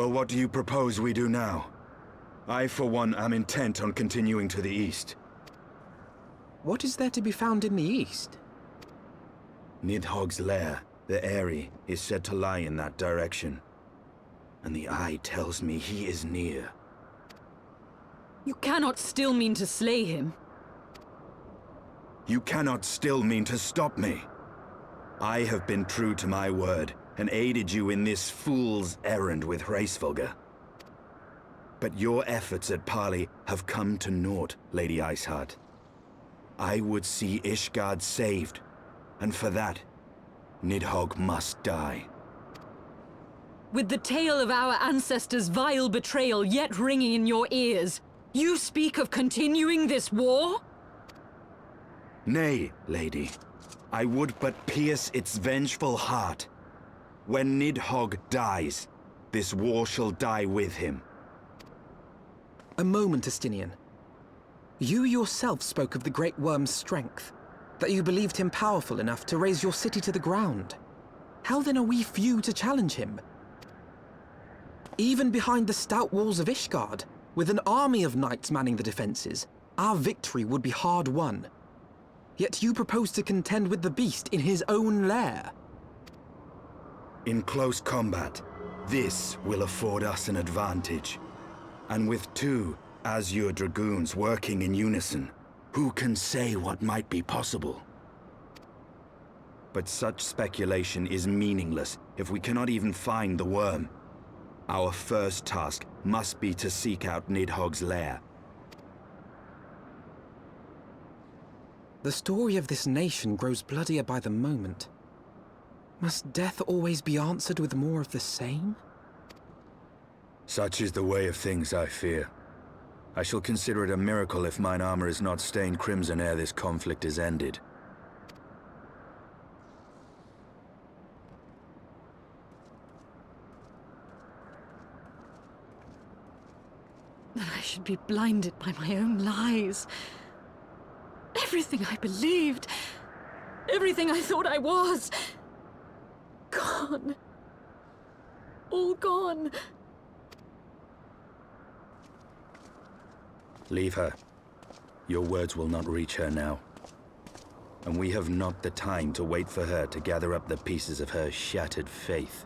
Well, what do you propose we do now? I, for one, am intent on continuing to the east. What is there to be found in the east? Nidhogg's lair, the Aery, is said to lie in that direction. And the eye tells me he is near. You cannot still mean to slay him. You cannot still mean to stop me. I have been true to my word, and aided you in this fool's errand with Hraesvelgr. But your efforts at parley have come to naught, Lady Iceheart. I would see Ishgard saved, and for that, Nidhogg must die. With the tale of our ancestors' vile betrayal yet ringing in your ears, you speak of continuing this war? Nay, lady. I would but pierce its vengeful heart. When Nidhogg dies, this war shall die with him. A moment, Estinien. You yourself spoke of the Great Worm's strength, that you believed him powerful enough to raise your city to the ground. How then are we few to challenge him? Even behind the stout walls of Ishgard, with an army of knights manning the defenses, our victory would be hard won. Yet you propose to contend with the beast in his own lair. In close combat, this will afford us an advantage. And with two Azure Dragoons working in unison, who can say what might be possible? But such speculation is meaningless if we cannot even find the worm. Our first task must be to seek out Nidhogg's lair. The story of this nation grows bloodier by the moment. Must death always be answered with more of the same? Such is the way of things, I fear. I shall consider it a miracle if mine armor is not stained crimson ere this conflict is ended. That I should be blinded by my own lies. Everything I believed, everything I thought I was, gone. All gone. Leave her. Your words will not reach her now. And we have not the time to wait for her to gather up the pieces of her shattered faith.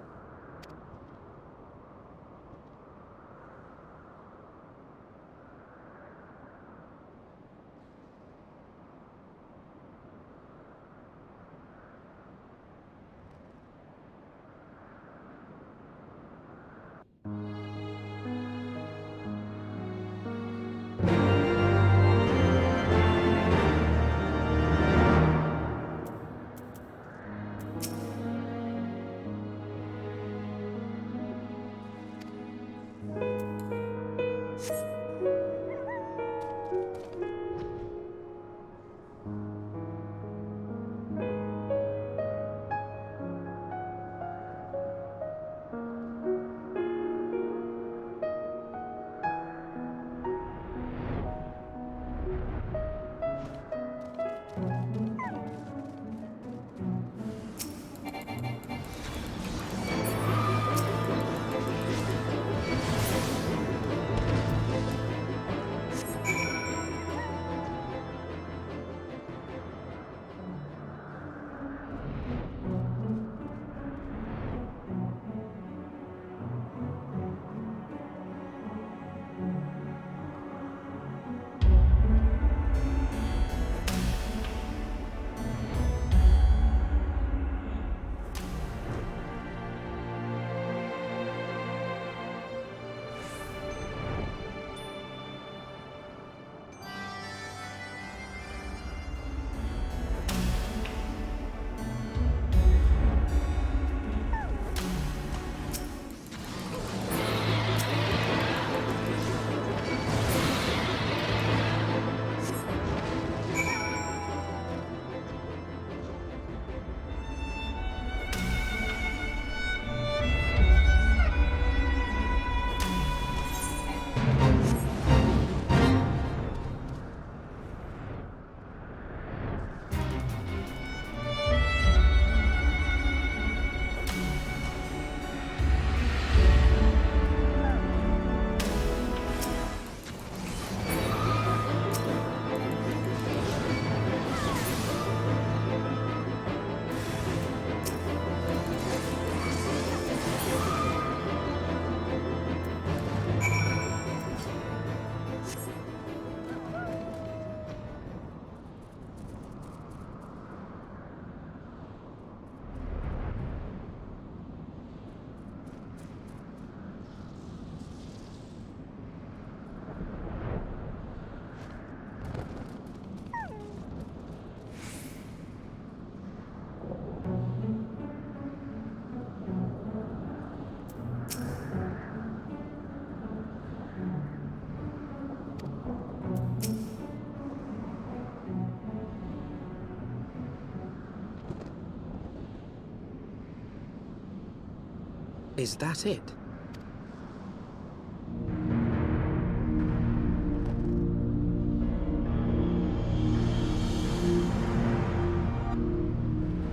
Is that it?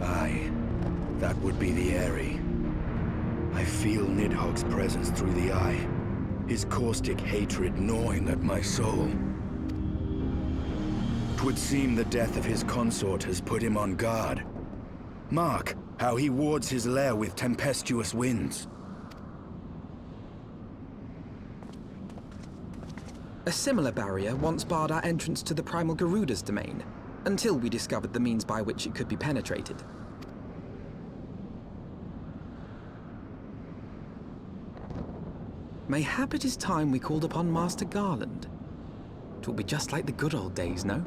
Aye, that would be the Aery. I feel Nidhogg's presence through the eye, his caustic hatred gnawing at my soul. 'Twould seem the death of his consort has put him on guard. Mark how he wards his lair with tempestuous winds. A similar barrier once barred our entrance to the primal Garuda's domain, until we discovered the means by which it could be penetrated. Mayhap it is time we called upon Master Garlond. 'Twill be just like the good old days, no?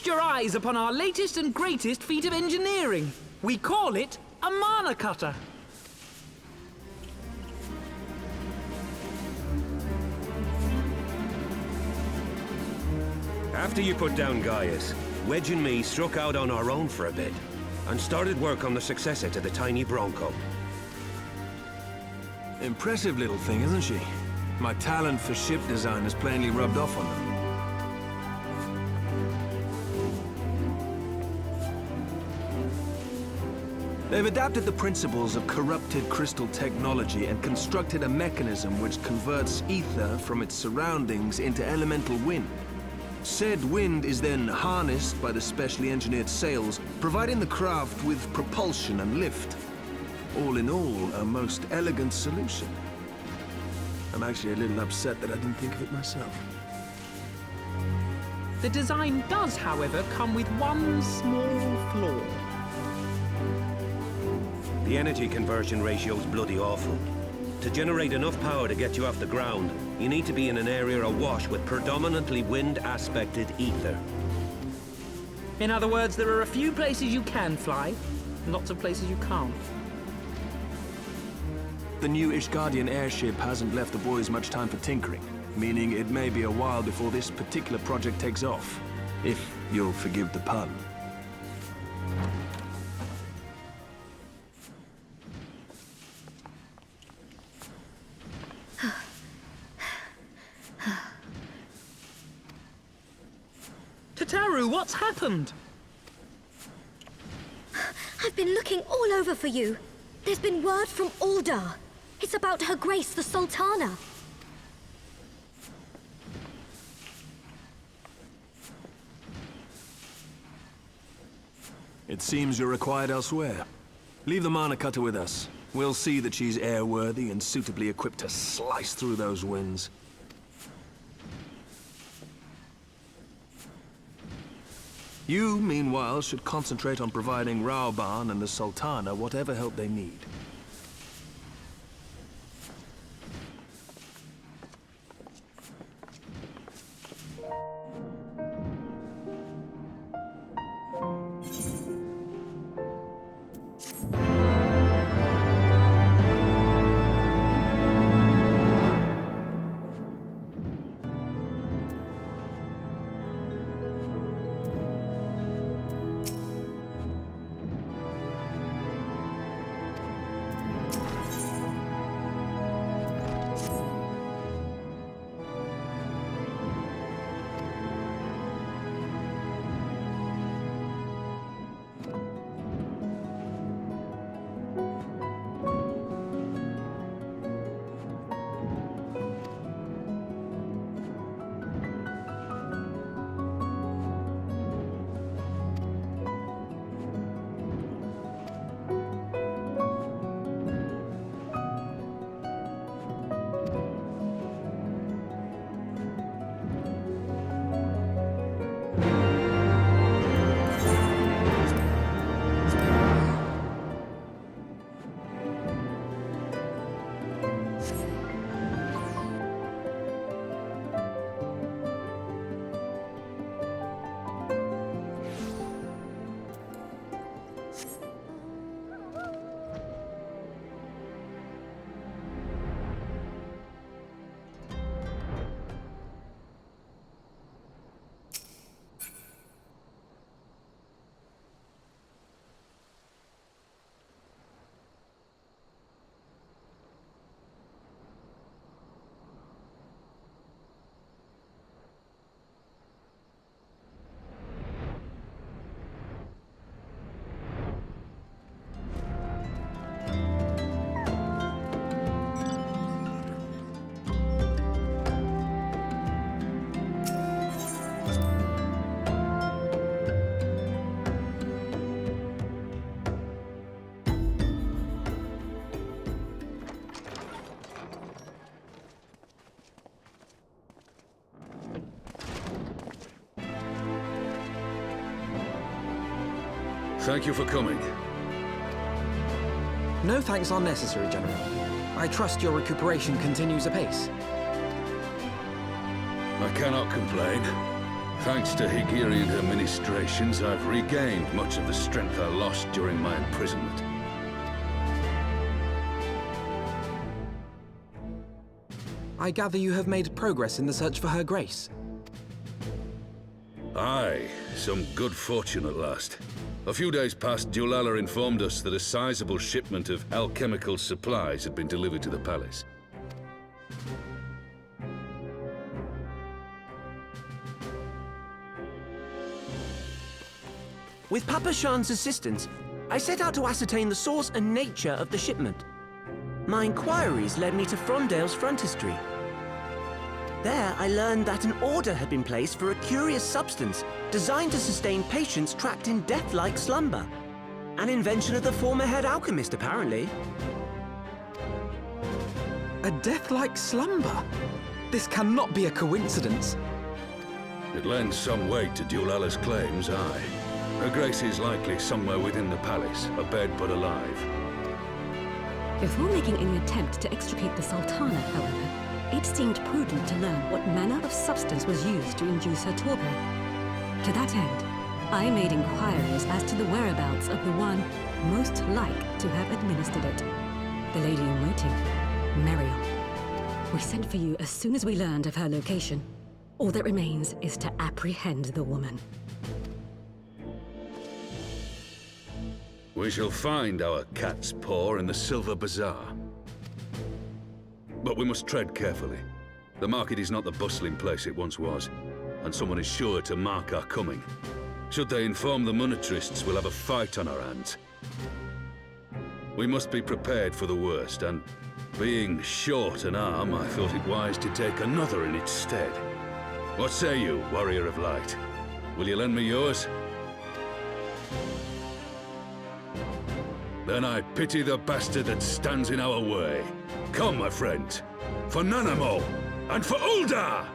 Feast your eyes upon our latest and greatest feat of engineering. We call it a mana cutter. After you put down Gaius, Wedge and me struck out on our own for a bit, and started work on the successor to the tiny Bronco. Impressive little thing, isn't she? My talent for ship design has plainly rubbed off on them. They've adapted the principles of corrupted crystal technology and constructed a mechanism which converts ether from its surroundings into elemental wind. Said wind is then harnessed by the specially engineered sails, providing the craft with propulsion and lift. All in all, a most elegant solution. I'm actually a little upset that I didn't think of it myself. The design does, however, come with one small flaw. The energy conversion ratio's bloody awful. To generate enough power to get you off the ground, you need to be in an area awash with predominantly wind-aspected ether. In other words, there are a few places you can fly, and lots of places you can't. The new Ishgardian airship hasn't left the boys much time for tinkering, meaning it may be a while before this particular project takes off, if you'll forgive the pun. Tataru, what's happened? I've been looking all over for you. There's been word from Ul'dahn. It's about Her Grace, the Sultana. It seems you're required elsewhere. Leave the mana cutter with us. We'll see that she's airworthy and suitably equipped to slice through those winds. You, meanwhile, should concentrate on providing Raoban and the Sultana whatever help they need. Thank you for coming. No thanks are necessary, General. I trust your recuperation continues apace. I cannot complain. Thanks to Higiri and her ministrations, I've regained much of the strength I lost during my imprisonment. I gather you have made progress in the search for Her Grace. Aye, some good fortune at last. A few days past, Dulala informed us that a sizable shipment of alchemical supplies had been delivered to the palace. With Papa Shan's assistance, I set out to ascertain the source and nature of the shipment. My inquiries led me to Frondale's frontistery. There, I learned that an order had been placed for a curious substance designed to sustain patients trapped in death-like slumber. An invention of the former head alchemist, apparently. A death-like slumber? This cannot be a coincidence. It lends some weight to Dulala's claims, aye. Her Grace is likely somewhere within the palace, abed but alive. Before making any attempt to extricate the Sultana, however, it seemed prudent to learn what manner of substance was used to induce her torpor. To that end, I made inquiries as to the whereabouts of the one most like to have administered it. The lady in waiting, Meriel. We sent for you as soon as we learned of her location. All that remains is to apprehend the woman. We shall find our cat's paw in the Silver Bazaar. But we must tread carefully. The market is not the bustling place it once was, and someone is sure to mark our coming. Should they inform the monetarists, we'll have a fight on our hands. We must be prepared for the worst, and being short an arm, I thought it wise to take another in its stead. What say you, Warrior of Light? Will you lend me yours? Then I pity the bastard that stands in our way. Come, my friends, for Nanamo and for Ul'dahn!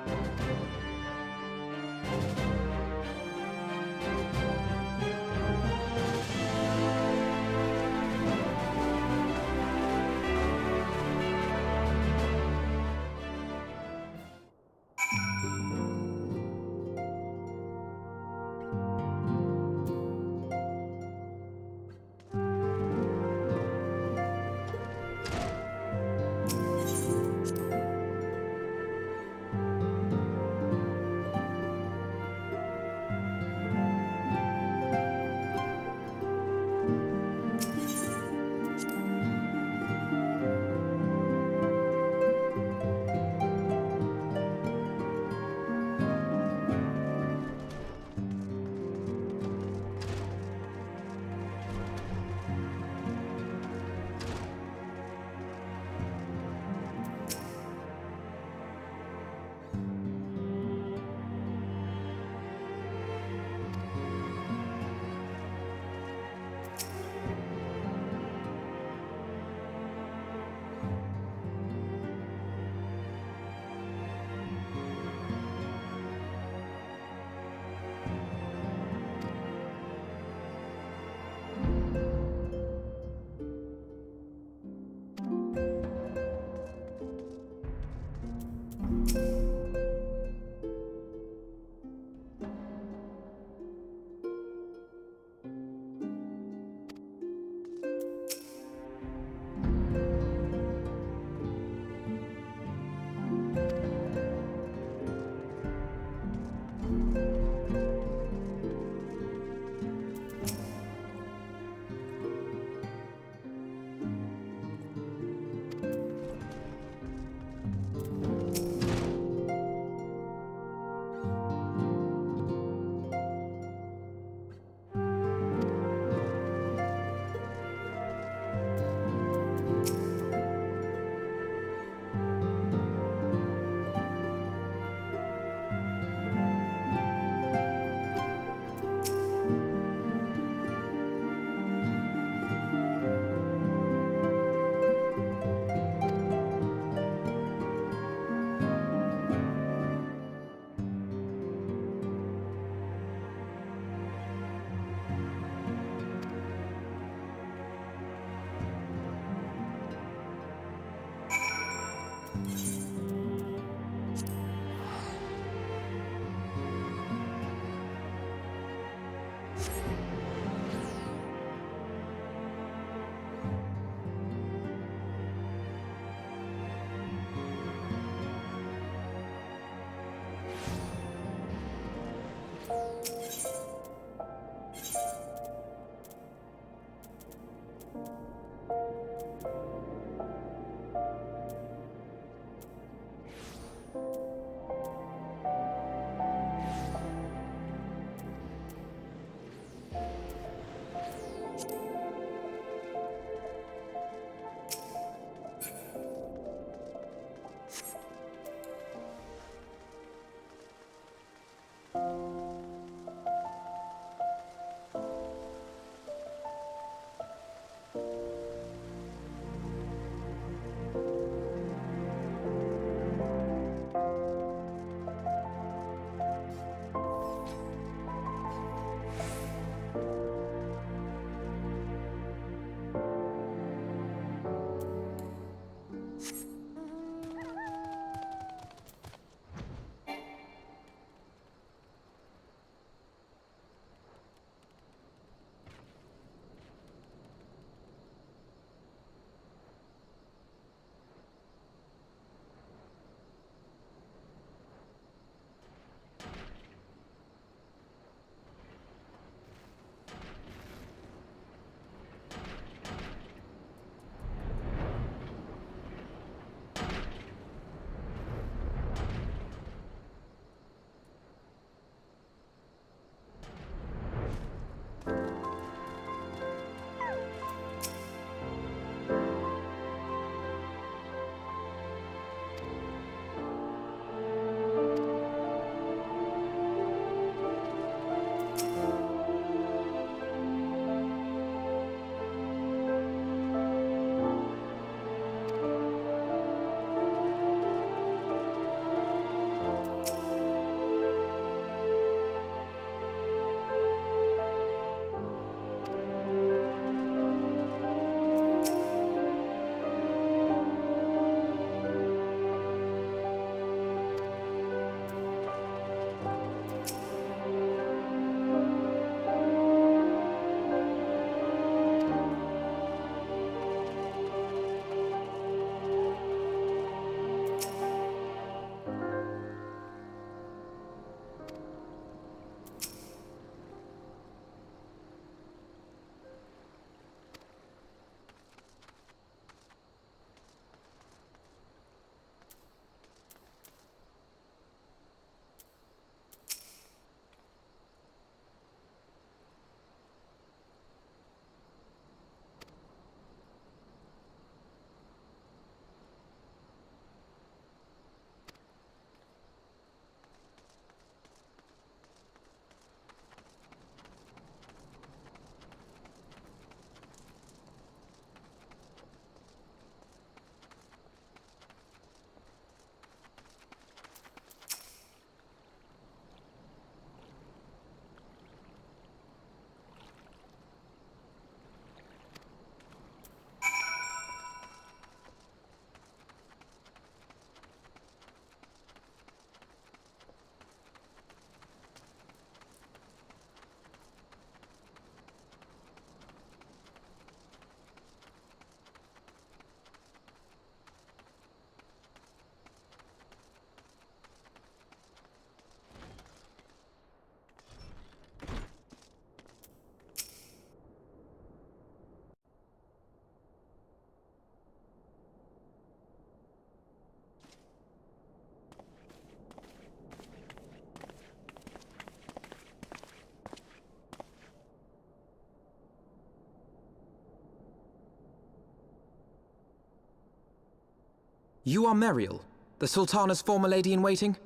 You are Meriel, the Sultana's former lady-in-waiting?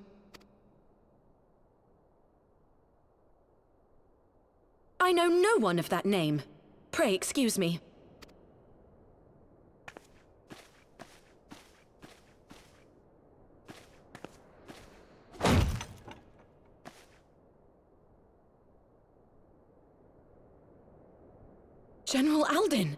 I know no one of that name. Pray excuse me. General Ul'dahn!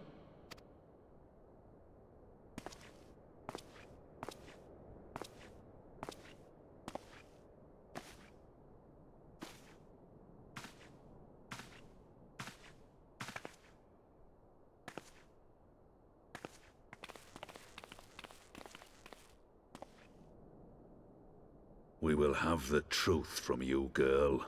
We will have the truth from you, girl.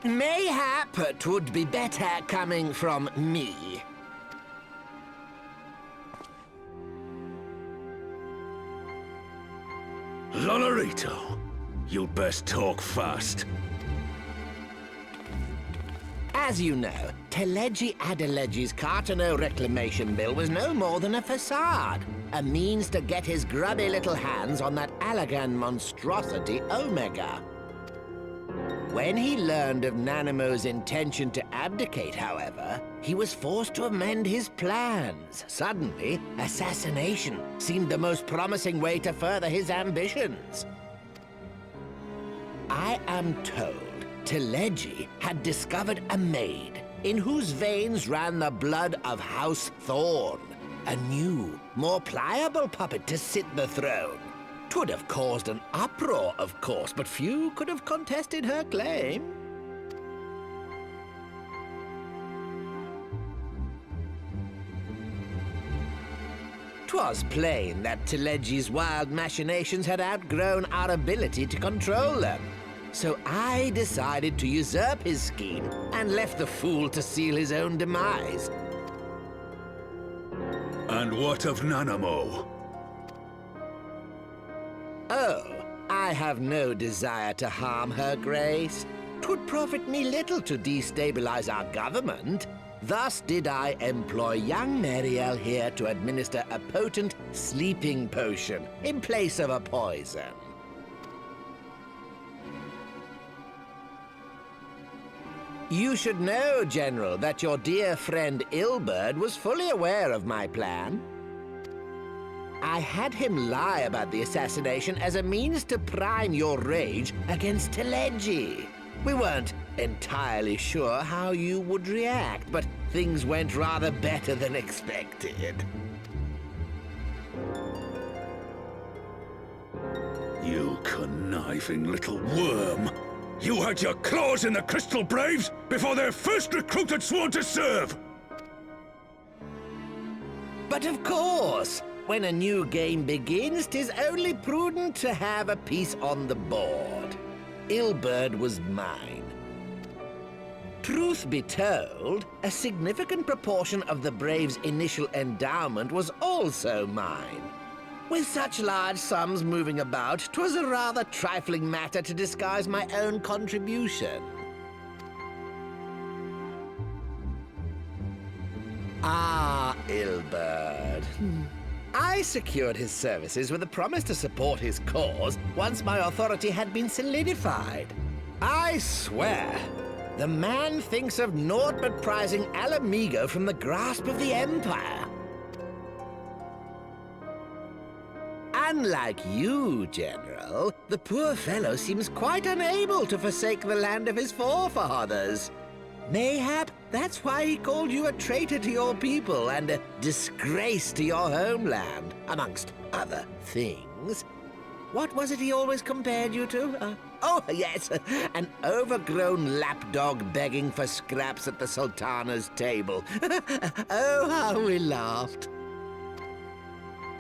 Mayhap it would be better coming from me. Lolarito, you'd best talk fast. As you know, Teleji Adeleji's Cartano reclamation bill was no more than a facade. A means to get his grubby little hands on that Allagan monstrosity Omega. When he learned of Nanamo's intention to abdicate, however, he was forced to amend his plans. Suddenly, assassination seemed the most promising way to further his ambitions. I am told Teleji had discovered a maid in whose veins ran the blood of House Thorn, a new, more pliable puppet to sit the throne. 'Twould have caused an uproar, of course, but few could have contested her claim. 'Twas plain that Teleji's wild machinations had outgrown our ability to control them. So I decided to usurp his scheme and left the fool to seal his own demise. And what of Nanamo? Oh, I have no desire to harm her grace. 'Twould profit me little to destabilize our government. Thus did I employ young Meriel here to administer a potent sleeping potion in place of a poison. You should know, General, that your dear friend Ilberd was fully aware of my plan. I had him lie about the assassination as a means to prime your rage against Teleji. We weren't entirely sure how you would react, but things went rather better than expected. You conniving little worm! You had your claws in the Crystal Braves before their first recruit had sworn to serve! But of course, when a new game begins, 'tis only prudent to have a piece on the board. Ilberd was mine. Truth be told, a significant proportion of the Braves' initial endowment was also mine. With such large sums moving about, 'twas a rather trifling matter to disguise my own contribution. Ah, Ilberd. I secured his services with a promise to support his cause once my authority had been solidified. I swear, the man thinks of naught but prizing Alamigo from the grasp of the Empire. Unlike you, General, the poor fellow seems quite unable to forsake the land of his forefathers. Mayhap that's why he called you a traitor to your people and a disgrace to your homeland, amongst other things. What was it he always compared you to? Oh, yes, an overgrown lapdog begging for scraps at the Sultana's table. Oh, how we laughed.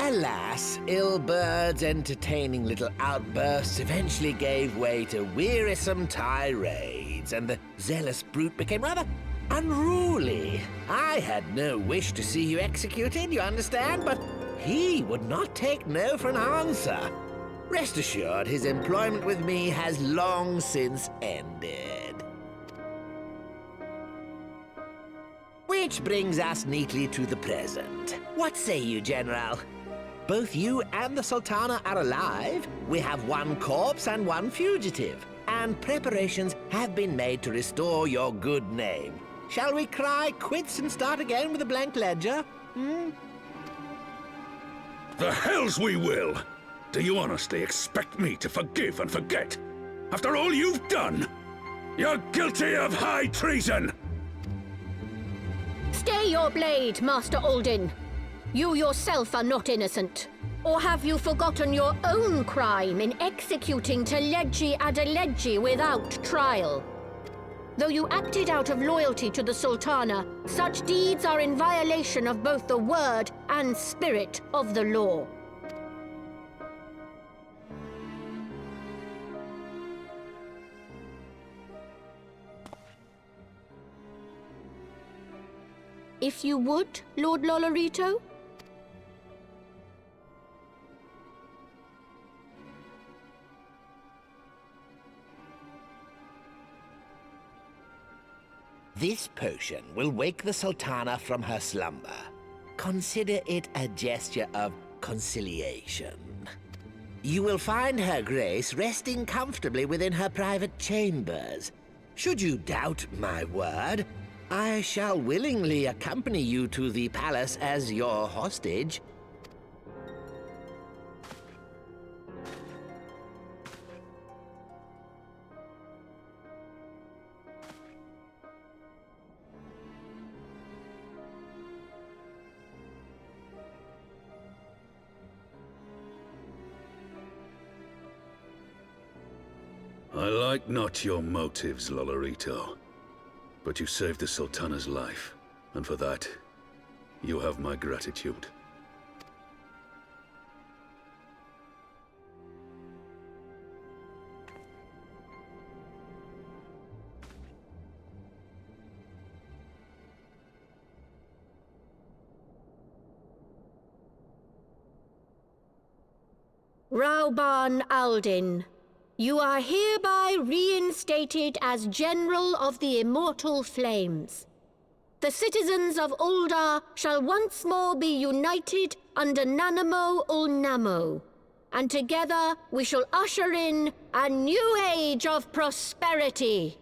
Alas, Ilberd's entertaining little outbursts eventually gave way to wearisome tirades, and the zealous brute became rather unruly. I had no wish to see you executed, you understand, but he would not take no for an answer. Rest assured, his employment with me has long since ended. Which brings us neatly to the present. What say you, General? Both you and the Sultana are alive. We have one corpse and one fugitive. And preparations have been made to restore your good name. Shall we cry quits and start again with a blank ledger? The hells we will! Do you honestly expect me to forgive and forget? After all you've done? You're guilty of high treason! Stay your blade, Master Ul'dahn. You yourself are not innocent. Or have you forgotten your own crime in executing Teledji Adeledji without trial? Though you acted out of loyalty to the Sultana, such deeds are in violation of both the word and spirit of the law. If you would, Lord Lolorito? This potion will wake the Sultana from her slumber. Consider it a gesture of conciliation. You will find Her Grace resting comfortably within her private chambers. Should you doubt my word, I shall willingly accompany you to the palace as your hostage. I like not your motives, Lolorito. But you saved the Sultana's life, and for that, you have my gratitude. Rauban Aldin, you are hereby reinstated as General of the Immortal Flames. The citizens of Ul'dahn shall once more be united under Nanamo Ul'namo, and together we shall usher in a new age of prosperity.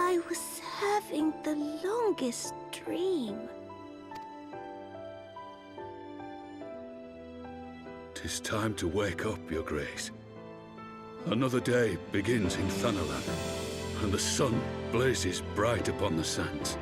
I was having the longest dream. 'Tis time to wake up, Your Grace. Another day begins in Thanalan, and the sun blazes bright upon the sands.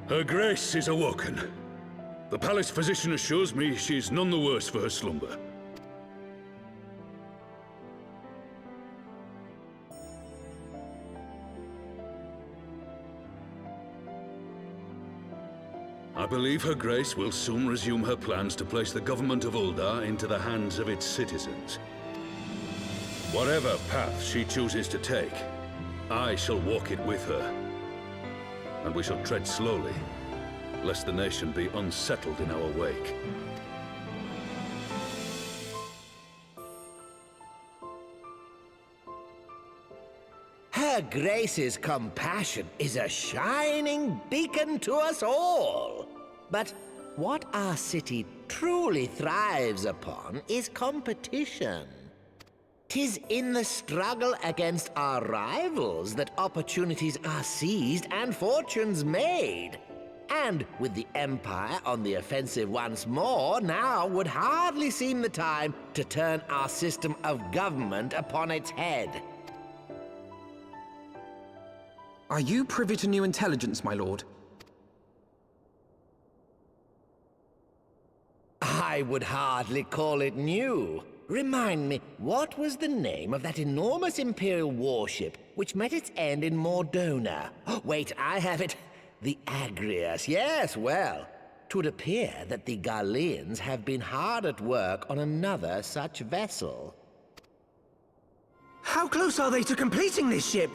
Her Grace is awoken. The palace physician assures me she's none the worse for her slumber. I believe Her Grace will soon resume her plans to place the government of Ul'dahn into the hands of its citizens. Whatever path she chooses to take, I shall walk it with her. And we shall tread slowly, lest the nation be unsettled in our wake. Her Grace's compassion is a shining beacon to us all. But what our city truly thrives upon is competition. 'Tis in the struggle against our rivals that opportunities are seized and fortunes made. And with the Empire on the offensive once more, now would hardly seem the time to turn our system of government upon its head. Are you privy to new intelligence, my lord? I would hardly call it new. Remind me, what was the name of that enormous Imperial warship which met its end in Mordona? Oh, wait, I have it. The Agrius, yes, well. 'Twould appear that the Garleans have been hard at work on another such vessel. How close are they to completing this ship?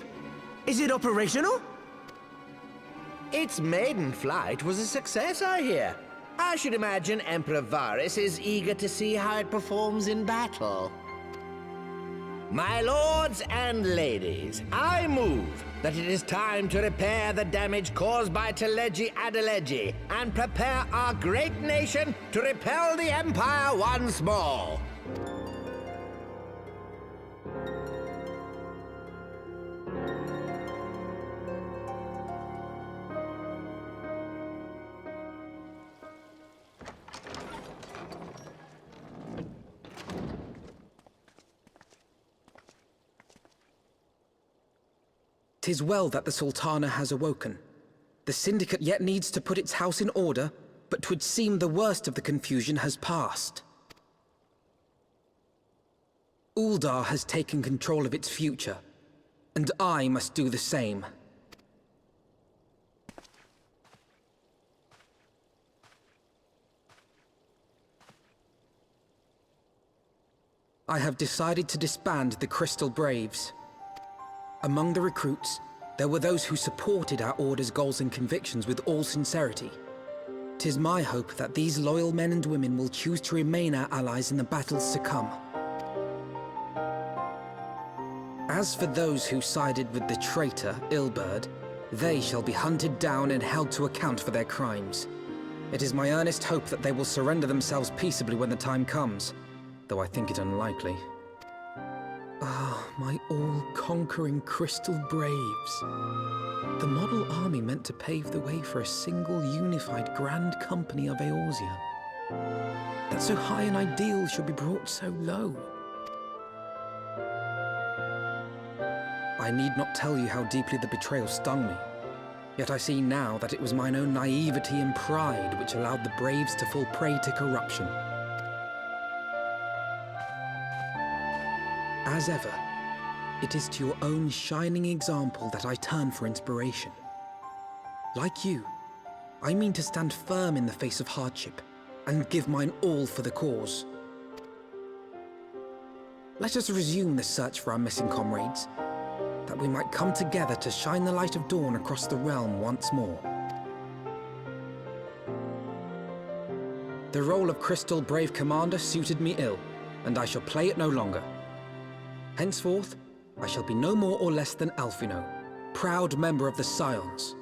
Is it operational? Its maiden flight was a success, I hear. I should imagine Emperor Varys is eager to see how it performs in battle. My lords and ladies, I move that it is time to repair the damage caused by Telegi Adelegi and prepare our great nation to repel the Empire once more. "'Tis well that the Sultana has awoken. The Syndicate yet needs to put its house in order, but 'twould seem the worst of the confusion has passed. Ul'dahn has taken control of its future, and I must do the same. I have decided to disband the Crystal Braves. Among the recruits, there were those who supported our Order's goals and convictions with all sincerity. 'Tis my hope that these loyal men and women will choose to remain our allies in the battles to come. As for those who sided with the traitor, Ilberd, they shall be hunted down and held to account for their crimes. It is my earnest hope that they will surrender themselves peaceably when the time comes, though I think it unlikely. Ah, my all-conquering Crystal Braves. The model army meant to pave the way for a single, unified Grand Company of Eorzea. That so high an ideal should be brought so low. I need not tell you how deeply the betrayal stung me. Yet I see now that it was mine own naivety and pride which allowed the Braves to fall prey to corruption. As ever, it is to your own shining example that I turn for inspiration. Like you, I mean to stand firm in the face of hardship and give mine all for the cause. Let us resume the search for our missing comrades. that we might come together to shine the light of dawn across the realm once more. The role of Crystal Brave Commander suited me ill, and I shall play it no longer. Henceforth, I shall be no more or less than Alphino, proud member of the Scions,